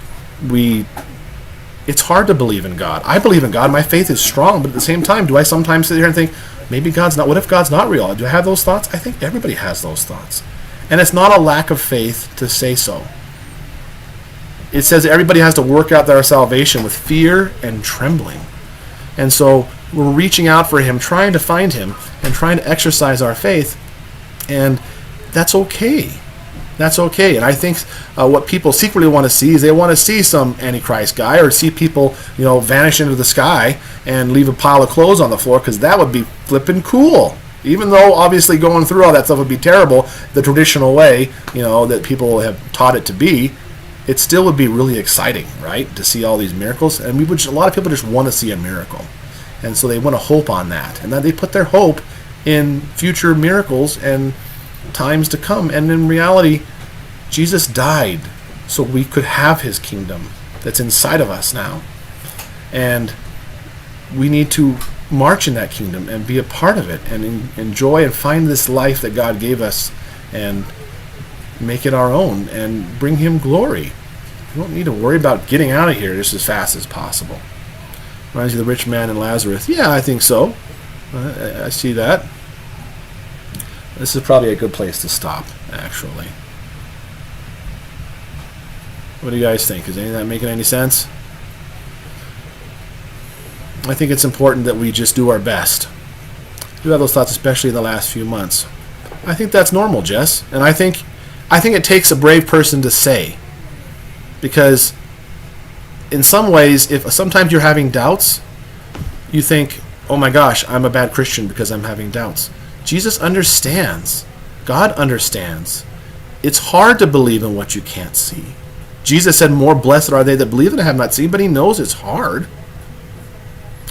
it's hard to believe in God. I believe in God. My faith is strong, but at the same time, do I sometimes sit here and think, maybe God's not, what if God's not real? Do I have those thoughts? I think everybody has those thoughts. And it's not a lack of faith to say so. It says that everybody has to work out their salvation with fear and trembling. And so we're reaching out for him, trying to find him, and trying to exercise our faith. And that's okay. That's okay. And I think what people secretly want to see is they want to see some Antichrist guy, or see people, vanish into the sky and leave a pile of clothes on the floor, because that would be flippin' cool. Even though obviously going through all that stuff would be terrible, the traditional way, that people have taught it to be, it still would be really exciting, right, to see all these miracles. And a lot of people just want to see a miracle. And so they want to hope on that. And then they put their hope in future miracles and times to come. And in reality, Jesus died so we could have his kingdom that's inside of us now. And we need to march in that kingdom and be a part of it and enjoy and find this life that God gave us and make it our own and bring him glory. We don't need to worry about getting out of here just as fast as possible. Reminds you of the rich man and Lazarus. Yeah, I think so. I see that. This is probably a good place to stop. actually. What do you guys think? Is any of that making any sense? I think it's important that we just do our best. I do have those thoughts, especially in the last few months. I think that's normal, Jess. And I think it takes a brave person to say. Because in some ways, if sometimes you're having doubts, you think, oh my gosh, I'm a bad Christian because I'm having doubts. Jesus understands. God understands. It's hard to believe in what you can't see. Jesus said, more blessed are they that believe and have not seen, but he knows it's hard.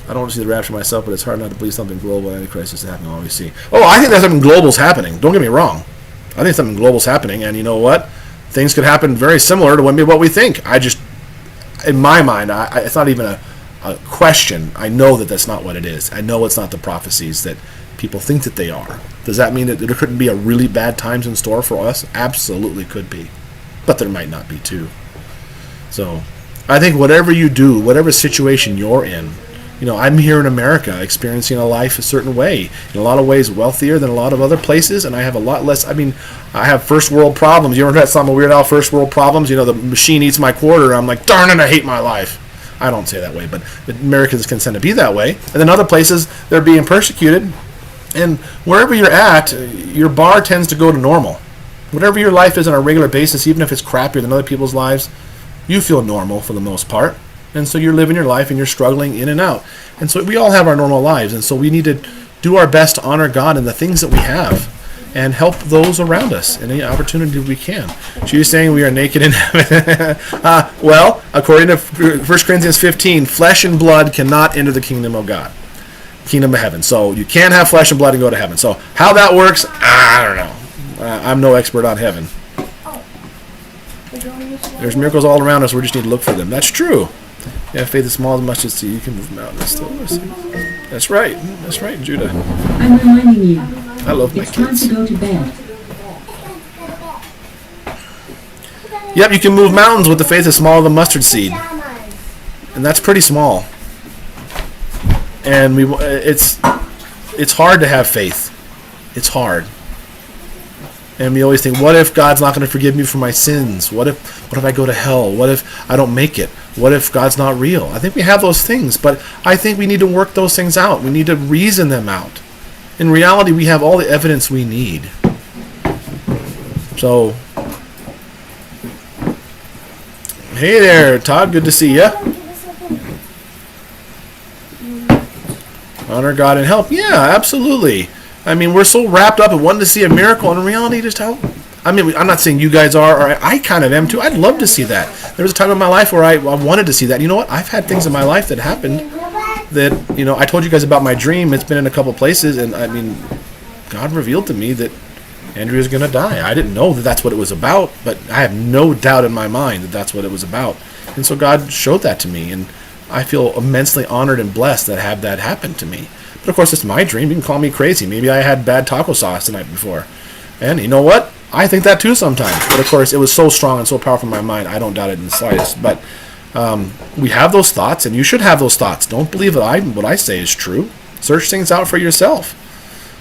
I don't want to see the rapture myself, but it's hard not to believe something global and Antichrist is happening. Always see. Oh, I think that something global is happening. Don't get me wrong. I think something global is happening, and you know what? Things could happen very similar to what we think. I just, in my mind, it's not even a question. I know that that's not what it is. I know it's not the prophecies that people think that they are. Does that mean that there couldn't be a really bad times in store for us? Absolutely could be. But there might not be too. So I think whatever you do, whatever situation you're in, I'm here in America experiencing a life a certain way. In a lot of ways wealthier than a lot of other places, and I have a lot less, I have first world problems. You ever heard some Weird Al first world problems? The machine eats my quarter, I'm like, darn it, I hate my life. I don't say that way, but Americans can tend to be that way. And then other places, they're being persecuted. And wherever you're at, your bar tends to go to normal. Whatever your life is on a regular basis, even if it's crappier than other people's lives, you feel normal for the most part. And so you're living your life and you're struggling in and out. And so we all have our normal lives. And so we need to do our best to honor God and the things that we have and help those around us in any opportunity we can. She's saying we are naked in heaven. Well, according to 1 Corinthians 15, flesh and blood cannot enter the kingdom of God, kingdom of heaven. So you can't have flesh and blood and go to heaven. So how that works, I don't know. I'm no expert on heaven. There's miracles all around us. We just need to look for them. That's true. Yeah, faith is small as mustard seed. You can move mountains. That's right. That's right, Judah. I'm reminding you. I love my kids. It's time to go to bed. Yep, you can move mountains with the faith as small as a mustard seed, and that's pretty small. And it's hard to have faith. It's hard. And we always think, what if God's not going to forgive me for my sins? What if I go to hell? What if I don't make it? What if God's not real? I think we have those things, but I think we need to work those things out. We need to reason them out. In reality, we have all the evidence we need. So, hey there, Todd. Good to see you. Honor God and help. Yeah, absolutely. We're so wrapped up in wanting to see a miracle, and in reality, just how... I'm not saying you guys are, or I kind of am too. I'd love to see that. There was a time in my life where I wanted to see that. You know what? I've had things in my life that happened that, I told you guys about my dream. It's been in a couple places, and God revealed to me that Andrea's going to die. I didn't know that that's what it was about, but I have no doubt in my mind that that's what it was about. And so God showed that to me, and I feel immensely honored and blessed that have that happen to me. But of course, it's my dream. You can call me crazy. Maybe I had bad taco sauce the night before. And you know what? I think that too sometimes. But of course, it was so strong and so powerful in my mind, I don't doubt it in the slightest. But we have those thoughts, and you should have those thoughts. Don't believe that what I say is true. Search things out for yourself.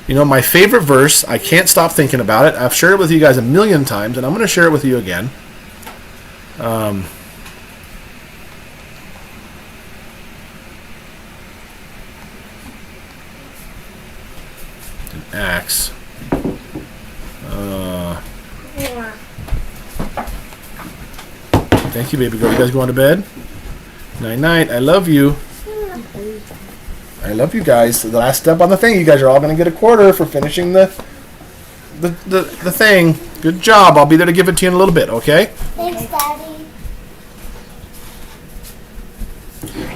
My favorite verse, I can't stop thinking about it. I've shared it with you guys a million times, and I'm going to share it with you again. Acts. Thank you, baby girl. You guys going to bed? Night-night. I love you. I love you guys. The last step on the thing. You guys are all going to get a quarter for finishing the thing. Good job. I'll be there to give it to you in a little bit, okay? Thanks, Daddy.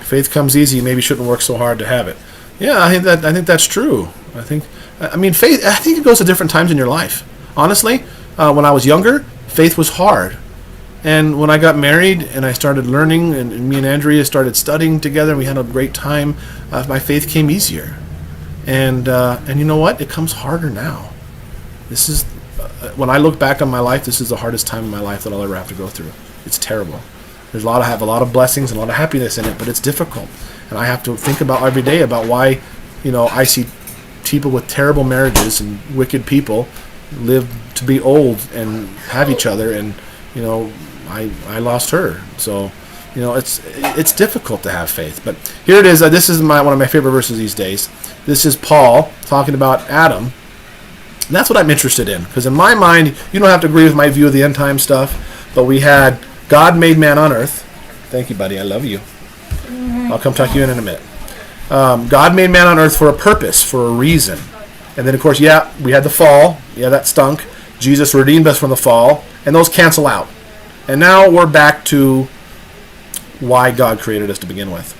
Faith comes easy. Maybe shouldn't work so hard to have it. Yeah, I think that's true. Faith, I think it goes to different times in your life. Honestly, when I was younger, faith was hard. And when I got married and I started learning, and me and Andrea started studying together, and we had a great time, my faith came easier. And you know what? It comes harder now. This is, when I look back on my life, this is the hardest time in my life that I'll ever have to go through. It's terrible. I have a lot of blessings and a lot of happiness in it, but it's difficult. And I have to think about every day about why, I see people with terrible marriages and wicked people live to be old and have each other, and I lost her. So it's difficult to have faith. But here it is. This is one of my favorite verses these days. This is Paul talking about Adam. And that's what I'm interested in, because in my mind, you don't have to agree with my view of the end time stuff, but we had God made man on earth. Thank you, buddy. I love you. I'll come tuck you in a minute. God made man on earth for a purpose, for a reason. And then, of course, we had the fall. Yeah, that stunk. Jesus redeemed us from the fall, and those cancel out. And now we're back to why God created us to begin with.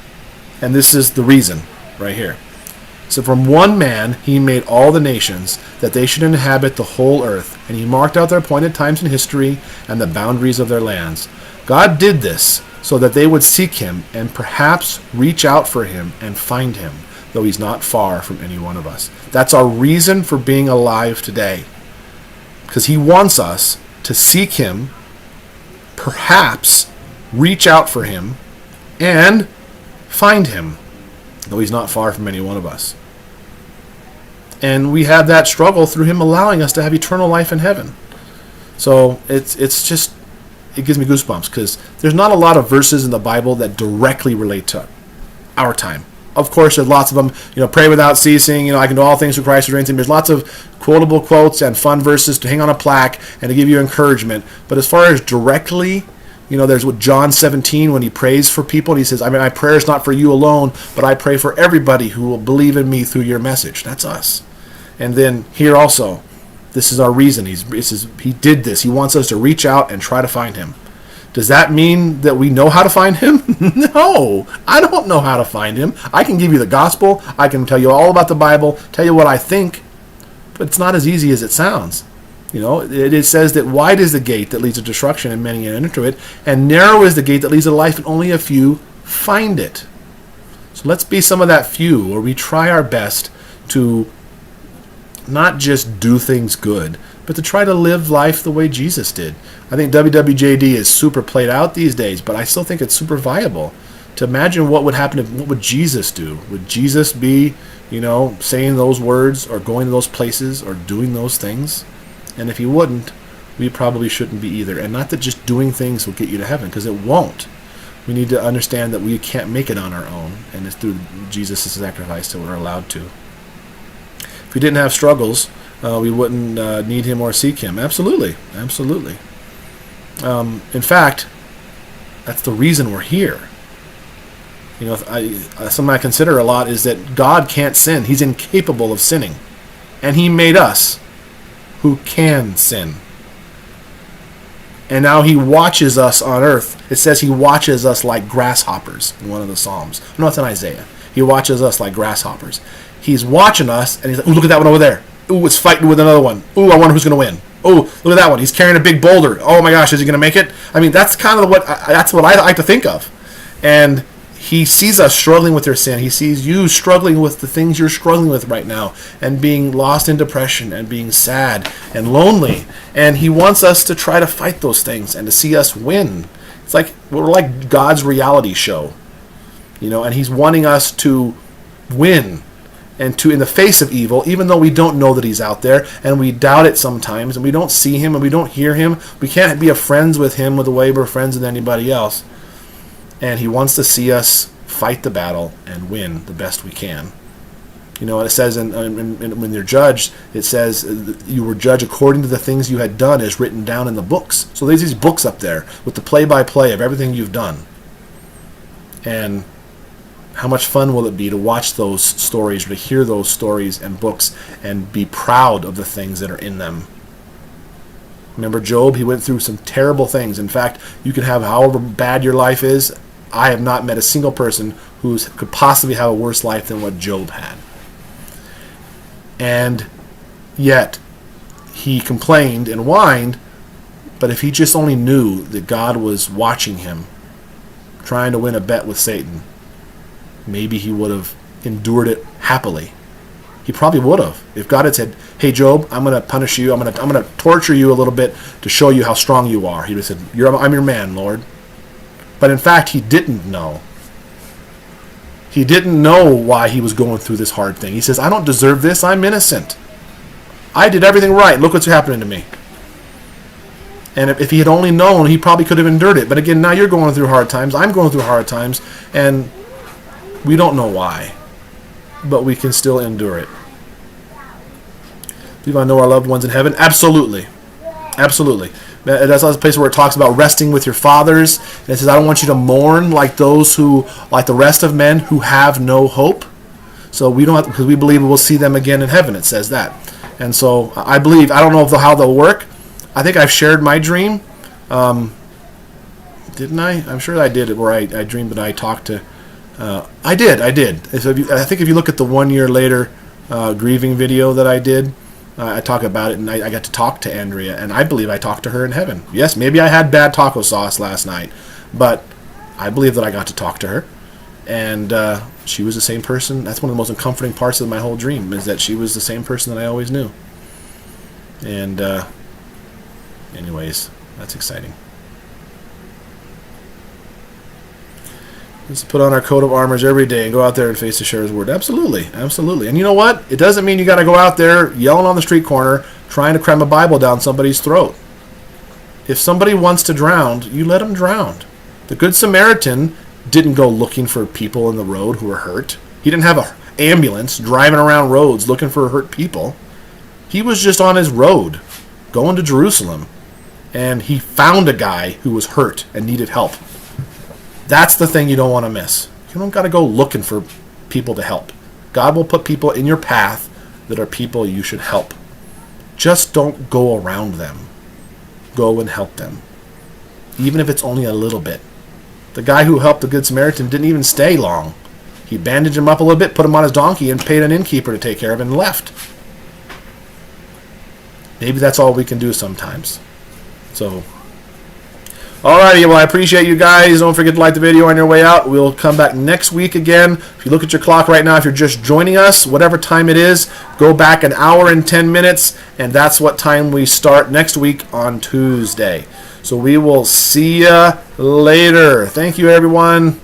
And this is the reason right here. So from one man he made all the nations, that they should inhabit the whole earth, and he marked out their appointed times in history and the boundaries of their lands. God did this so that they would seek him and perhaps reach out for him and find him, though he's not far from any one of us. That's our reason for being alive today, because he wants us to seek him, perhaps reach out for him, and find him, though he's not far from any one of us. And we have that struggle through him allowing us to have eternal life in heaven. So it gives me goosebumps, because there's not a lot of verses in the Bible that directly relate to our time. Of course, there's lots of them, pray without ceasing, I can do all things through Christ who strengthens me. There's lots of quotable quotes and fun verses to hang on a plaque and to give you encouragement. But as far as directly, there's what John 17, when he prays for people, he says, my prayer is not for you alone, but I pray for everybody who will believe in me through your message. That's us. And then here also, this is our reason. He did this. He wants us to reach out and try to find him. Does that mean that we know how to find him? No, I don't know how to find him. I can give you the gospel. I can tell you all about the Bible, tell you what I think, but it's not as easy as it sounds. It says that wide is the gate that leads to destruction, and many enter into it, and narrow is the gate that leads to life, and only a few find it. So let's be some of that few, where we try our best to not just do things good, but to try to live life the way Jesus did. I think WWJD is super played out these days, but I still think it's super viable. To imagine what would happen what would Jesus do? Would Jesus be, saying those words or going to those places or doing those things? And if he wouldn't, we probably shouldn't be either. And not that just doing things will get you to heaven, because it won't. We need to understand that we can't make it on our own, and it's through Jesus' sacrifice that we're allowed to. If we didn't have struggles, we wouldn't need him or seek him. Absolutely. Absolutely. In fact, that's the reason we're here. Something I consider a lot is that God can't sin. He's incapable of sinning. And he made us who can sin. And now he watches us on earth. It says he watches us like grasshoppers in one of the Psalms. No, it's in Isaiah. He watches us like grasshoppers. He's watching us, and he's like, ooh, look at that one over there. Ooh, it's fighting with another one. Ooh, I wonder who's going to win. Oh, look at that one. He's carrying a big boulder. Oh my gosh, is he going to make it? I mean, that's kind of what I like to think of. And he sees us struggling with our sin. He sees you struggling with the things you're struggling with right now, and being lost in depression, and being sad and lonely. And he wants us to try to fight those things and to see us win. It's like we're like God's reality show, and he's wanting us to win. And to, in the face of evil, even though we don't know that he's out there, and we doubt it sometimes, and we don't see him, and we don't hear him, we can't be friends with him with the way we're friends with anybody else. And he wants to see us fight the battle and win the best we can. It says when you're judged, it says you were judged according to the things you had done as written down in the books. So there's these books up there with the play-by-play of everything you've done. And how much fun will it be to watch those stories, or to hear those stories and books, and be proud of the things that are in them? Remember Job? He went through some terrible things. In fact, you can have however bad your life is. I have not met a single person who could possibly have a worse life than what Job had. And yet, he complained and whined, but if he just only knew that God was watching him, trying to win a bet with Satan, maybe he would have endured it happily. He probably would have. If God had said, hey Job, I'm going to punish you, I'm going to torture you a little bit to show you how strong you are, he would have said, I'm your man, Lord. But in fact, he didn't know. He didn't know why he was going through this hard thing. He says, I don't deserve this, I'm innocent. I did everything right. Look what's happening to me. And if he had only known, he probably could have endured it. But again, now you're going through hard times. I'm going through hard times. And we don't know why. But we can still endure it. Do you want to know our loved ones in heaven? Absolutely. Absolutely. That's a place where it talks about resting with your fathers. And it says, I don't want you to mourn like those who, like the rest of men who have no hope. So we don't have to, because we believe we'll see them again in heaven. It says that. And so I believe, I don't know how they'll work. I think I've shared my dream. Didn't I? I'm sure I did it where I dreamed that I talked to... I did. So I think if you look at the 1 year later grieving video that I did, I talk about it, and I got to talk to Andrea, and I believe I talked to her in heaven. Yes, maybe I had bad taco sauce last night, but I believe that I got to talk to her, and she was the same person. That's one of the most comforting parts of my whole dream, is that she was the same person that I always knew. And anyways, that's exciting. Let's put on our coat of armors every day and go out there and face the sheriff's word. Absolutely, absolutely. And you know what? It doesn't mean you got to go out there yelling on the street corner, trying to cram a Bible down somebody's throat. If somebody wants to drown, you let them drown. The Good Samaritan didn't go looking for people in the road who were hurt. He didn't have an ambulance driving around roads looking for hurt people. He was just on his road, going to Jerusalem, and he found a guy who was hurt and needed help. That's the thing you don't want to miss. You don't got to go looking for people to help. God will put people in your path that are people you should help. Just don't go around them. Go and help them. Even if it's only a little bit. The guy who helped the Good Samaritan didn't even stay long. He bandaged him up a little bit, put him on his donkey, and paid an innkeeper to take care of him and left. Maybe that's all we can do sometimes. So... alrighty, well, I appreciate you guys. Don't forget to like the video on your way out. We'll come back next week again. If you look at your clock right now, if you're just joining us, whatever time it is, go back an hour and 10 minutes, and that's what time we start next week on Tuesday. So we will see you later. Thank you, everyone.